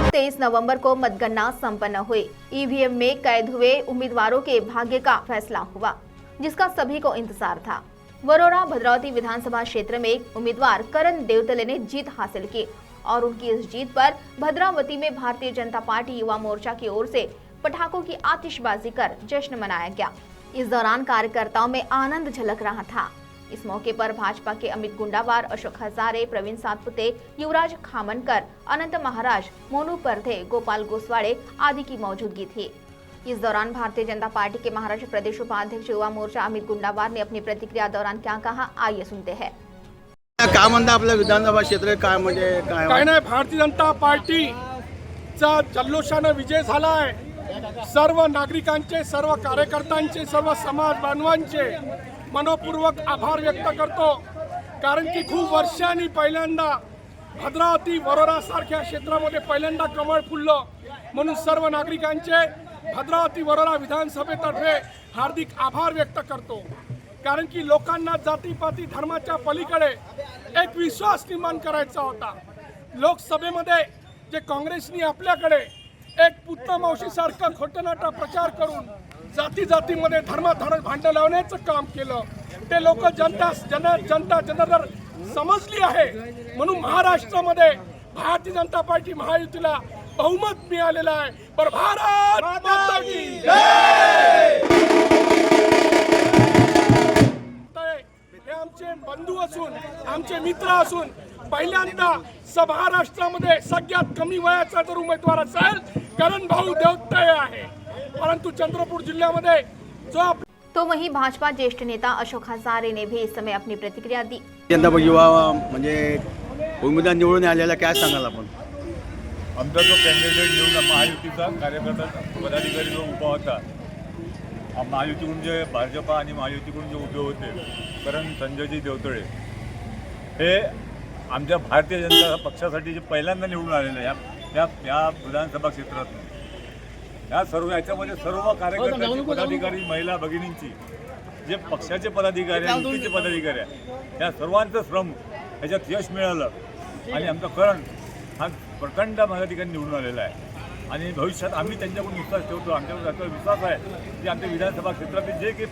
23 नवंबर को मतगणना संपन्न हुई। ईवीएम में कैद हुए उम्मीदवारों के भाग्य का फैसला हुआ, जिसका सभी को इंतजार था। वरोरा भद्रावती विधानसभा क्षेत्र में उम्मीदवार करण देवतले ने जीत हासिल की और उनकी इस जीत पर भद्रावती में भारतीय जनता पार्टी युवा मोर्चा की ओर से पटाखों की आतिशबाजी कर जश्न मनाया गया। इस दौरान कार्यकर्ताओं में आनंद झलक रहा था। इस मौके पर भाजपा के अमित गुंडावार, अशोक हजारे, प्रवीण सातपुते, युवराज खामनकर, अनंत महाराज, मोनू परथे, गोपाल गोस्वाड़े आदि की मौजूदगी थी। इस दौरान भारतीय जनता पार्टी के महाराष्ट्र प्रदेश उपाध्यक्ष युवा मोर्चा अमित गुंडावार ने अपनी प्रतिक्रिया दौरान क्या कहा, आइए सुनते हैं। काय म्हणता आपलं विधानसभा क्षेत्र काय म्हणजे काय नाही, भारतीय जनता पार्टीचा जल्लोषाने विजय झाला आहे। सर्व नागरिकांचे, सर्व कार्यकर्त्यांचे, सर्व समाज बांधवांचे मनोपूर्वक आभार व्यक्त करतो, कारण की खूप वर्षांनी पहिल्यांदा भद्रावती वरोरा सारख्या क्षेत्रामध्ये पहिल्यांदा कमळ फुललं, म्हणून सर्व नागरिकांचे भद्रावती वरोरा विधानसभेतर्फे हार्दिक आभार व्यक्त करतो। कारण की लोकांना जातीपाती धर्माच्या पलीकडे एक विश्वास निर्माण करायचा होता। लोकसभेमध्ये जे काँग्रेसनी आपल्याकडे एक पुतना मावशीसारखा खोटनाटा प्रचार करून जातीमध्ये धर्माधर्म भांडण लावण्याचं काम केलं, ते लोक जनता जनार्दन समजली आहे। म्हणून महाराष्ट्रामध्ये भारतीय जनता पार्टी महायुतीला बहुमत मिळालेलं आहे। पर भारत माता की जय। हे आमचे बंधू असून, आमचे मित्र असून, पहिल्यांदा महाराष्ट्रामध्ये सगळ्यात कमी वयाचा जर उमेदवार असेल करण भाऊ देवतळे आहे। परंतु चंद्रपूर जिल्ह्यामध्ये जो तो वहीं भाजपा ज्येष्ठ नेता अशोक हजारे ने भी इस समय अपनी प्रतिक्रिया दी। यंदा युवा म्हणजे उमेदवार निवडून आलेला काय सांगाल आपण? आमचा जो कॅन्डिडेट निवडून महायुतीचा कार्यकर्ता पदाधिकारी जो उभा होता, महायुतीकडून जे भाजपा आणि महायुतीकडून जे उभे होते कारण संजयजी देवतळे, हे आमच्या भारतीय जनता पक्षासाठी जे पहिल्यांदा निवडून आलेलं या विधानसभा क्षेत्रात या सर्व याच्यामध्ये सर्व कार्यकर्त्यांची, पदाधिकारी, महिला भगिनींची, जे पक्षाचे पदाधिकारी आणि युतीचे पदाधिकारी आहे, या सर्वांचं श्रम याच्यात यश मिळालं आणि आमचा करण हा प्रचंड माझ्या ठिकाणी निवडून आलेला आहे। आणि भविष्यात आम्ही त्यांच्याकडून विश्वास ठेवतो, आमच्याकडून त्याचा विश्वास आहे की आमच्या विधानसभा क्षेत्रातील जे काही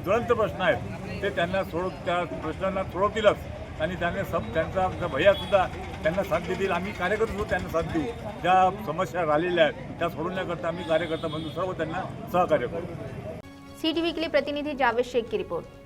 ज्वलंत प्रश्न आहेत ते त्या प्रश्नांना सोडवतीलच आणि त्यांचा भैयासुद्धा त्यांना साथ देतील। आम्ही कार्यकर्ते त्यांना साथ देऊ, ज्या समस्या राहिलेल्या आहेत त्या सोडवण्याकरता आम्ही कार्यकर्ता बंधू सर्व त्यांना सहकार्य करू। सीटीवी के लिए प्रतिनिधि जावेद शेख की रिपोर्ट।